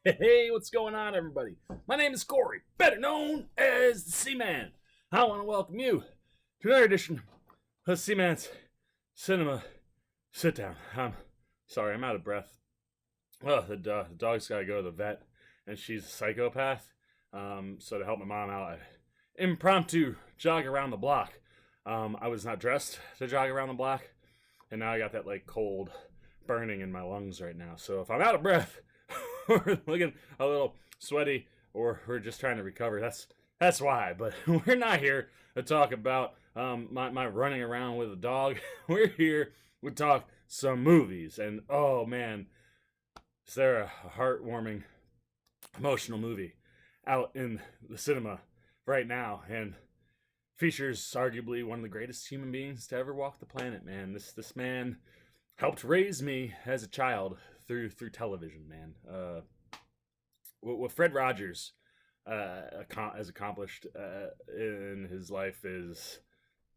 Hey, what's going on, everybody? My name is Corey, better known as the Seaman. I want to welcome you to another edition of Seaman's Cinema Sit Down. I'm sorry, I'm out of breath. Well, the dog's got to go to the vet, and she's a psychopath. So to help my mom out, I impromptu jog around the block. I was not dressed to jog around the block, and now I got that like cold burning in my lungs right now. So if I'm out of breath, or looking a little sweaty, or we're just trying to recover, that's why. But we're not here to talk about my running around with a dog. We're here to talk some movies. And oh man, is there a heartwarming, emotional movie out in the cinema right now, and features arguably one of the greatest human beings to ever walk the planet, man. This man helped raise me as a child through television, man. What Fred Rogers has accomplished in his life is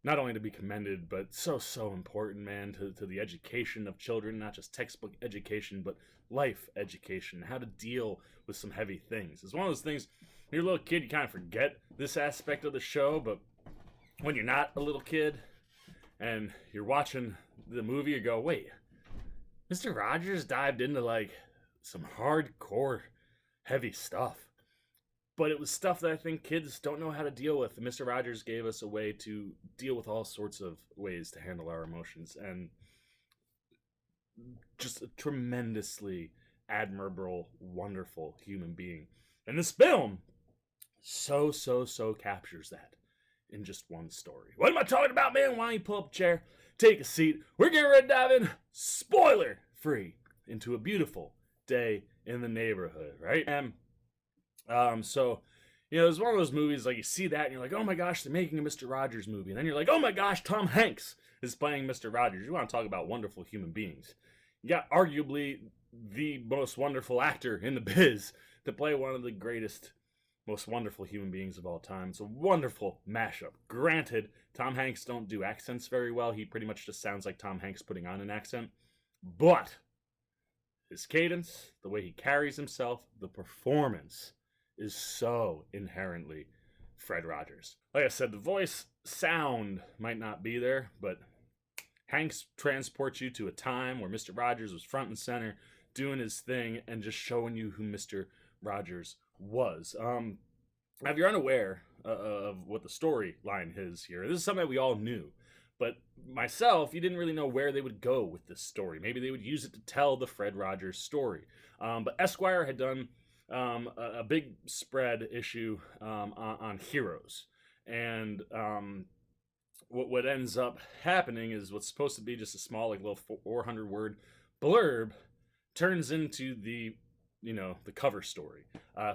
not only to be commended, but so important, man, to the education of children, not just textbook education, but life education, how to deal with some heavy things. It's one of those things, when you're a little kid, you kind of forget this aspect of the show, but when you're not a little kid and you're watching the movie, you go, wait, Mr. Rogers dived into like some hardcore heavy stuff. But it was stuff that I think kids don't know how to deal with. And Mr. Rogers gave us a way to deal with all sorts of ways to handle our emotions. And just a tremendously admirable, wonderful human being. And this film so captures that in just one story. What am I talking about, man? Why don't you pull up a chair, take a seat. We're getting ready to dive in, spoiler free, into a beautiful day in the neighborhood, right? And so, you know, it's one of those movies, like, you see that and you're like, oh my gosh, they're making a Mr. Rogers movie. And then you're like, oh my gosh, Tom Hanks is playing Mr. Rogers. You want to talk about wonderful human beings. You got arguably the most wonderful actor in the biz to play one of the greatest, most wonderful human beings of all time. It's a wonderful mashup. Granted, Tom Hanks don't do accents very well. He pretty much just sounds like Tom Hanks putting on an accent. But his cadence, the way he carries himself, the performance is so inherently Fred Rogers. Like I said, the voice sound might not be there, but Hanks transports you to a time where Mr. Rogers was front and center, doing his thing, and just showing you who Mr. Rogers was. Now, if you're unaware of what the storyline is here, this is something that we all knew. But myself, you didn't really know where they would go with this story. Maybe they would use it to tell the Fred Rogers story. But Esquire had done a big spread issue on heroes. And what ends up happening is what's supposed to be just a small, like, little 400 word blurb turns into the cover story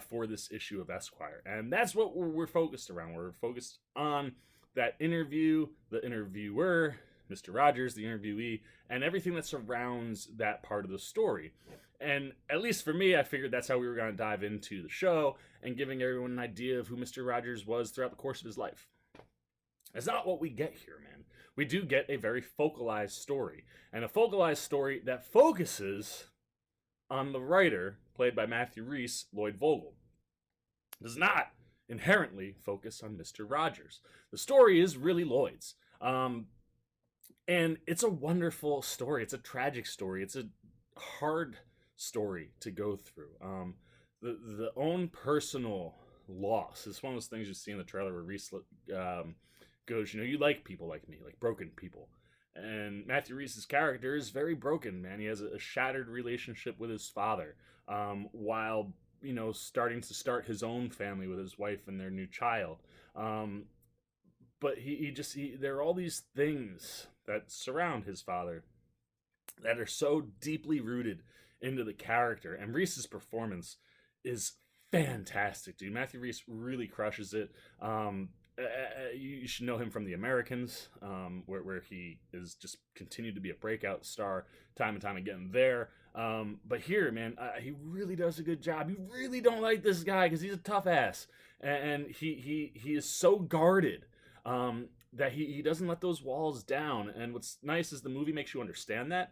for this issue of Esquire. And that's what we're focused around. We're focused on that interview, the interviewer, Mr. Rogers, the interviewee, and everything that surrounds that part of the story. And at least for me, I figured that's how we were going to dive into the show and giving everyone an idea of who Mr. Rogers was throughout the course of his life. That's not what we get here, man. We do get a very focalized story, and a focalized story that focuses on the writer, played by Matthew Rhys, Lloyd Vogel. Does not inherently focus on Mr. Rogers. The story is really Lloyd's. And it's a wonderful story. It's a tragic story. It's a hard story to go through. The own personal loss is one of those things you see in the trailer where Rhys goes, you like people like me, like broken people. And Matthew Rhys's character is very broken, man. He has a shattered relationship with his father, while starting to start his own family with his wife and their new child. But there are all these things that surround his father that are so deeply rooted into the character. And Rhys's performance is fantastic, dude. Matthew Rhys really crushes it. You should know him from The Americans, where he is just continued to be a breakout star time and time again there. But here, man, he really does a good job. You really don't like this guy because he's a tough ass, and he is so guarded that he doesn't let those walls down. And what's nice is the movie makes you understand that,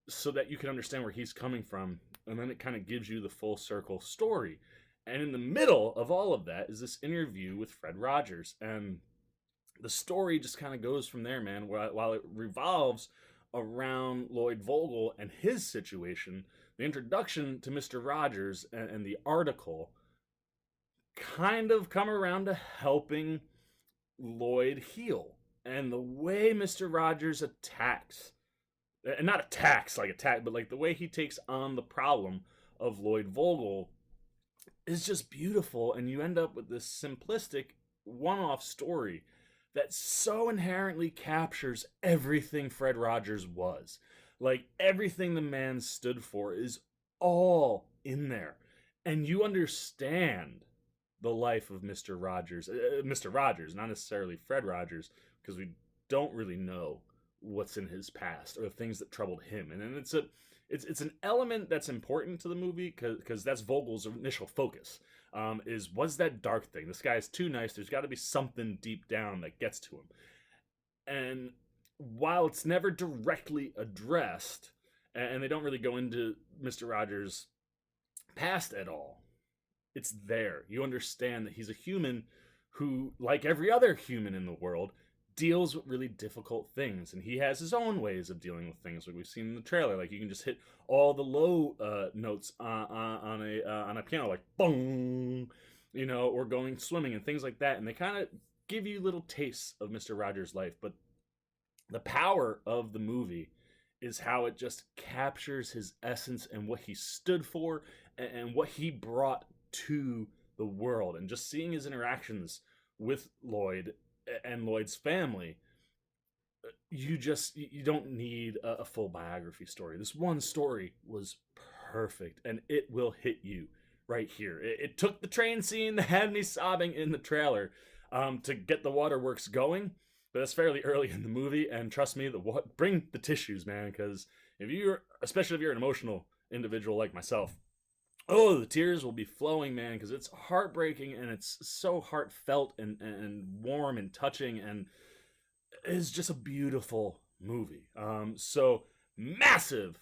so that you can understand where he's coming from and then it kind of gives you the full circle story. And in the middle of all of that is this interview with Fred Rogers, and the story just kind of goes from there, man. While it revolves around Lloyd Vogel and his situation, the introduction to Mr. Rogers and the article kind of come around to helping Lloyd heal. And the way Mr. Rogers attacks, and not attacks like attack, but like the way he takes on the problem of Lloyd Vogel is just beautiful. And you end up with this simplistic one-off story that so inherently captures everything Fred Rogers was. Like, everything the man stood for is all in there. And you understand the life of Mr. Rogers. Mr. Rogers, not necessarily Fred Rogers, because we don't really know what's in his past or the things that troubled him. And then it's an element that's important to the movie, because that's Vogel's initial focus. Was that dark thing? This guy is too nice. There's got to be something deep down that gets to him. And while it's never directly addressed, and they don't really go into Mr. Rogers' past at all, it's there. You understand that he's a human who, like every other human in the world, deals with really difficult things, and he has his own ways of dealing with things, like we've seen in the trailer. Like, you can just hit all the low notes on a piano, like boom, or going swimming and things like that, and they kind of give you little tastes of Mr. Rogers' life. But the power of the movie is how it just captures his essence and what he stood for and what he brought to the world. And just seeing his interactions with Lloyd and Lloyd's family, you don't need a full biography story. This one story was perfect, and it will hit you right here. It took the train scene that had me sobbing in the trailer to get the waterworks going, but that's fairly early in the movie. And trust me, bring the tissues, man, because especially if you're an emotional individual like myself, oh, the tears will be flowing, man, because it's heartbreaking, and it's so heartfelt and warm and touching, and it's just a beautiful movie. So massive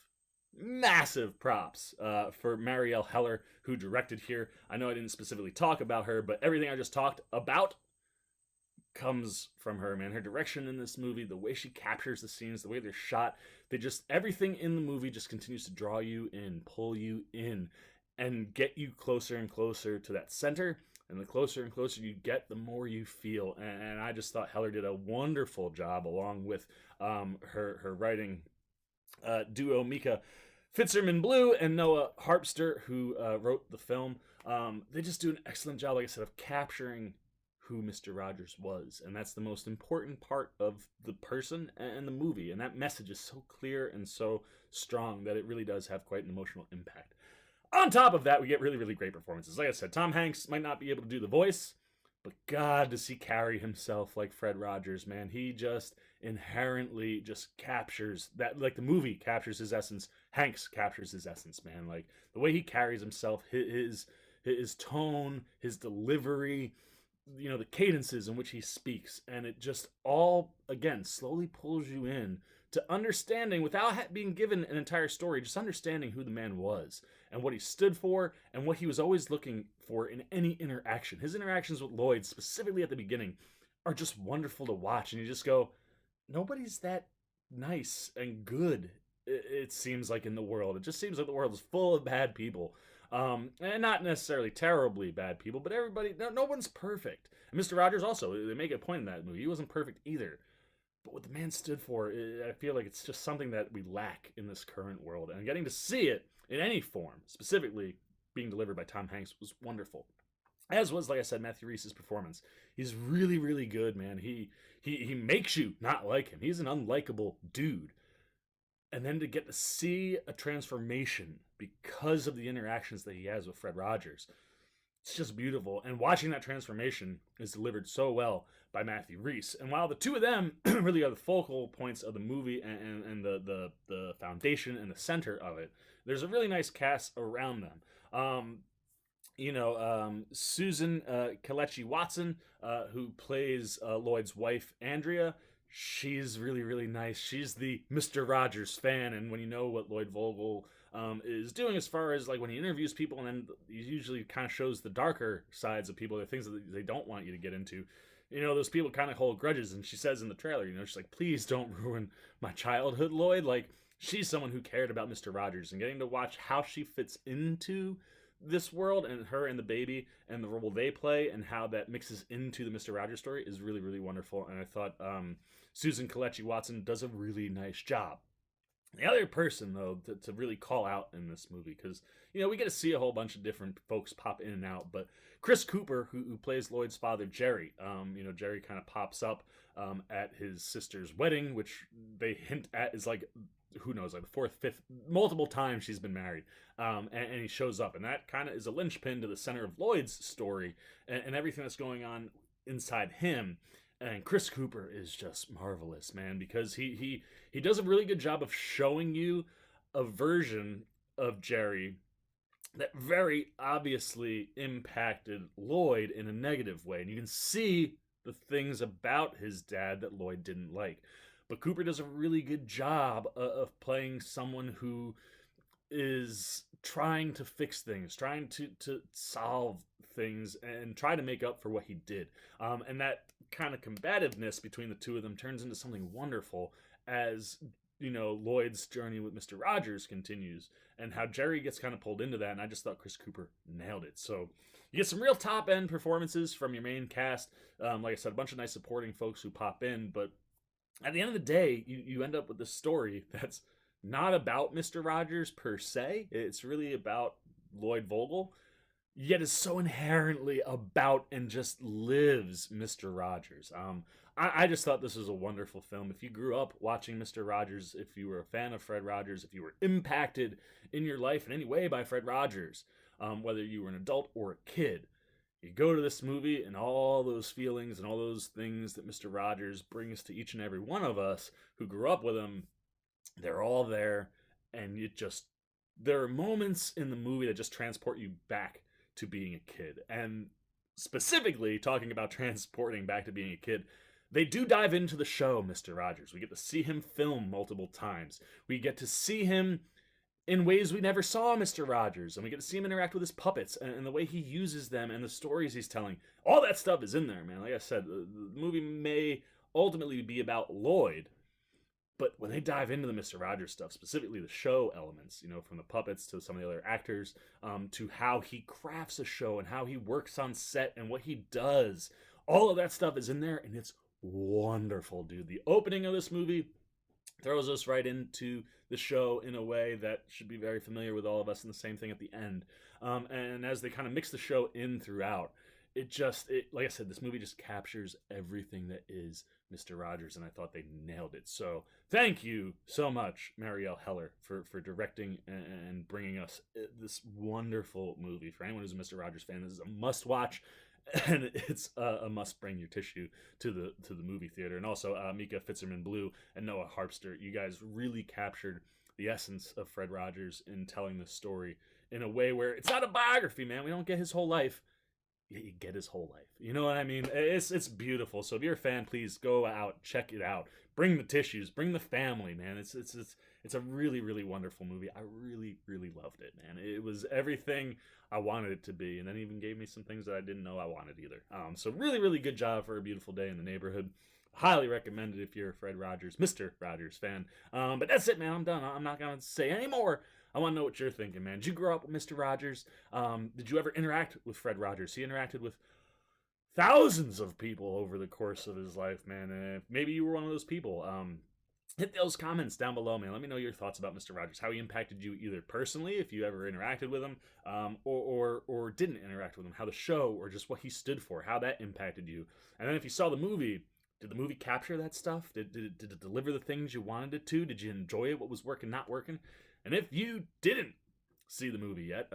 props for Marielle Heller, who directed here. I know I didn't specifically talk about her, but everything I just talked about comes from her, man. Her direction in this movie, the way she captures the scenes, the way they're shot, everything in the movie just continues to draw you in, pull you in, and get you closer and closer to that center. And the closer and closer you get, the more you feel. And I just thought Heller did a wonderful job, along with her writing duo, Mika Fitzerman-Blue and Noah Harpster, who wrote the film. They just do an excellent job, like I said, of capturing who Mr. Rogers was. And that's the most important part of the person and the movie. And that message is so clear and so strong that it really does have quite an emotional impact. On top of that, we get really, really great performances. Like I said, Tom Hanks might not be able to do the voice, but God, does he carry himself like Fred Rogers, man. He just inherently just captures that, like the movie captures his essence. Hanks captures his essence, man. Like, the way he carries himself, his tone, his delivery, the cadences in which he speaks, and it just all, again, slowly pulls you in to understanding, without being given an entire story, just understanding who the man was and what he stood for and what he was always looking for in any interaction. His interactions with Lloyd, specifically at the beginning, are just wonderful to watch, and you just go, nobody's that nice and good, it seems like, in the world. It just seems like the world is full of bad people. And not necessarily terribly bad people, but everybody, no one's perfect. And Mr. Rogers also, they make a point in that movie, he wasn't perfect either. But what the man stood for, I feel like it's just something that we lack in this current world. And getting to see it in any form, specifically being delivered by Tom Hanks, was wonderful. As was, like I said, Matthew Rhys's performance. He's really, really good, man. He makes you not like him. He's an unlikable dude. And then to get to see a transformation because of the interactions that he has with Fred Rogers, it's just beautiful. And watching that transformation is delivered so well by Matthew Rhys. And while the two of them really are the focal points of the movie and the foundation and the center of it, there's a really nice cast around them. Susan Kelechi Watson, who plays Lloyd's wife, Andrea, she's really, really nice. She's the Mr. Rogers fan, and when you know what Lloyd Vogel is doing, as far as like when he interviews people, and then he usually kind of shows the darker sides of people, the things that they don't want you to get into. You know, those people kind of hold grudges, and she says in the trailer, you know, she's like, please don't ruin my childhood, Lloyd. Like, she's someone who cared about Mr. Rogers, and getting to watch how she fits into this world, and her and the baby and the role they play and how that mixes into the Mr. Rogers story is really, really wonderful. And I thought Susan Kelechi Watson does a really nice job. The other person, though, to really call out in this movie, because, you know, we get to see a whole bunch of different folks pop in and out, but Chris Cooper, who plays Lloyd's father, Jerry, you know, Jerry kind of pops up at his sister's wedding, which they hint at is like, who knows, like the fourth, fifth, multiple times she's been married, and he shows up, and that kind of is a linchpin to the center of Lloyd's story and everything that's going on inside him. And Chris Cooper is just marvelous, man, because he does a really good job of showing you a version of Jerry that very obviously impacted Lloyd in a negative way, and you can see the things about his dad that Lloyd didn't like. But Cooper does a really good job of playing someone who is trying to fix things, trying to solve things, and try to make up for what he did. And that kind of combativeness between the two of them turns into something wonderful as, you know, Lloyd's journey with Mr. Rogers continues, and how Jerry gets kind of pulled into that. And I just thought Chris Cooper nailed it. So you get some real top end performances from your main cast. Like I said, a bunch of nice supporting folks who pop in, but at the end of the day, you end up with this story that's not about Mr. Rogers per se. It's really about Lloyd Vogel, yet is so inherently about and just lives Mr. Rogers. I just thought this was a wonderful film. If you grew up watching Mr. Rogers, if you were a fan of Fred Rogers, if you were impacted in your life in any way by Fred Rogers, whether you were an adult or a kid, you go to this movie and all those feelings and all those things that Mr. Rogers brings to each and every one of us who grew up with him, they're all there. And there are moments in the movie that just transport you back to being a kid. And specifically, talking about transporting back to being a kid, they do dive into the show, Mr. Rogers. We get to see him film multiple times. We get to see him in ways we never saw Mr. Rogers, and we get to see him interact with his puppets and the way he uses them and the stories he's telling. All that stuff is in there, man. Like I said, the movie may ultimately be about Lloyd, but when they dive into the Mr. Rogers stuff, specifically the show elements, you know, from the puppets to some of the other actors, to how he crafts a show and how he works on set and what he does, all of that stuff is in there, and it's wonderful, dude. The opening of this movie throws us right into the show in a way that should be very familiar with all of us, and the same thing at the end. And as they kind of mix the show in throughout, like I said, this movie just captures everything that is Mr. Rogers, and I thought they nailed it. So thank you so much, Marielle Heller, for directing and bringing us this wonderful movie. For anyone who's a Mr. Rogers fan, this is a must-watch, and it's a must bring your tissue to the movie theater. And also Mika Fitzerman-Blue and Noah Harpster, you guys really captured the essence of Fred Rogers in telling this story in a way where it's not a biography, man. We don't get his whole life. You get his whole life. You know what I mean? It's beautiful. So if you're a fan, please go out, check it out. Bring the tissues, bring the family, man. It's a really, really wonderful movie. I really, really loved it, man. It was everything I wanted it to be, and then even gave me some things that I didn't know I wanted either. So really, really good job for A Beautiful Day in the Neighborhood. Highly recommended if you're a Fred Rogers, Mr. Rogers fan. But that's it, man. I'm done. I'm not going to say any more. I want to know what you're thinking, man. Did you grow up with Mr. Rogers? Did you ever interact with Fred Rogers? He interacted with thousands of people over the course of his life, man. And if maybe you were one of those people, hit those comments down below, man. Let me know your thoughts about Mr. Rogers, how he impacted you either personally, if you ever interacted with him, or didn't interact with him, how the show or just what he stood for, how that impacted you. And then if you saw the movie, did the movie capture that stuff? Did it deliver the things you wanted it to? Did you enjoy it? What was working, not working? And if you didn't see the movie yet,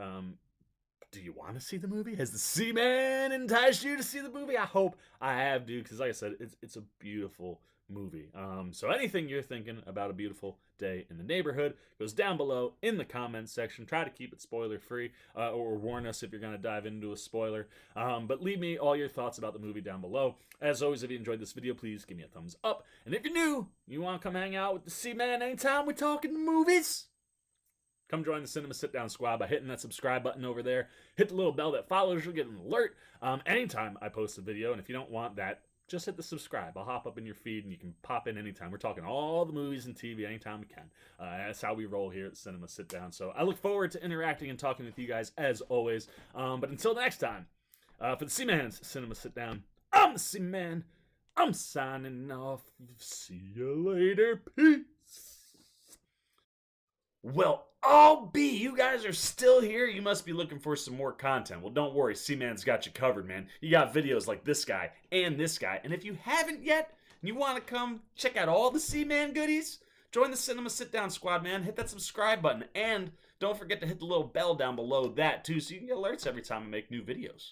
do you want to see the movie? Has the Seaman enticed you to see the movie? I hope I have, dude, because like I said, it's a beautiful movie. So anything you're thinking about A Beautiful Day in the Neighborhood goes down below in the comments section. Try to keep it spoiler free, or warn us if you're going to dive into a spoiler. But leave me all your thoughts about the movie down below. As always, if you enjoyed this video, please give me a thumbs up. And if you're new, you want to come hang out with the Seaman anytime we're talking movies, come join the Cinema Sit Down squad by hitting that subscribe button over there. Hit the little bell that follows. You'll get an alert anytime I post a video. And if you don't want that, just hit the subscribe. I'll hop up in your feed and you can pop in anytime. We're talking all the movies and TV anytime we can. That's how we roll here at Cinema Sit Down. So I look forward to interacting and talking with you guys as always. But until next time, for the C-Man's Cinema Sit Down, I'm the C-Man. I'm signing off. See you later. Peace. Well, you guys are still here. You must be looking for some more content. Well, don't worry. C-Man's got you covered, man. You got videos like this guy and this guy. And if you haven't yet, and you want to come check out all the C-Man goodies, join the Cinema Sit Down squad, man. Hit that subscribe button. And don't forget to hit the little bell down below that, too, so you can get alerts every time I make new videos.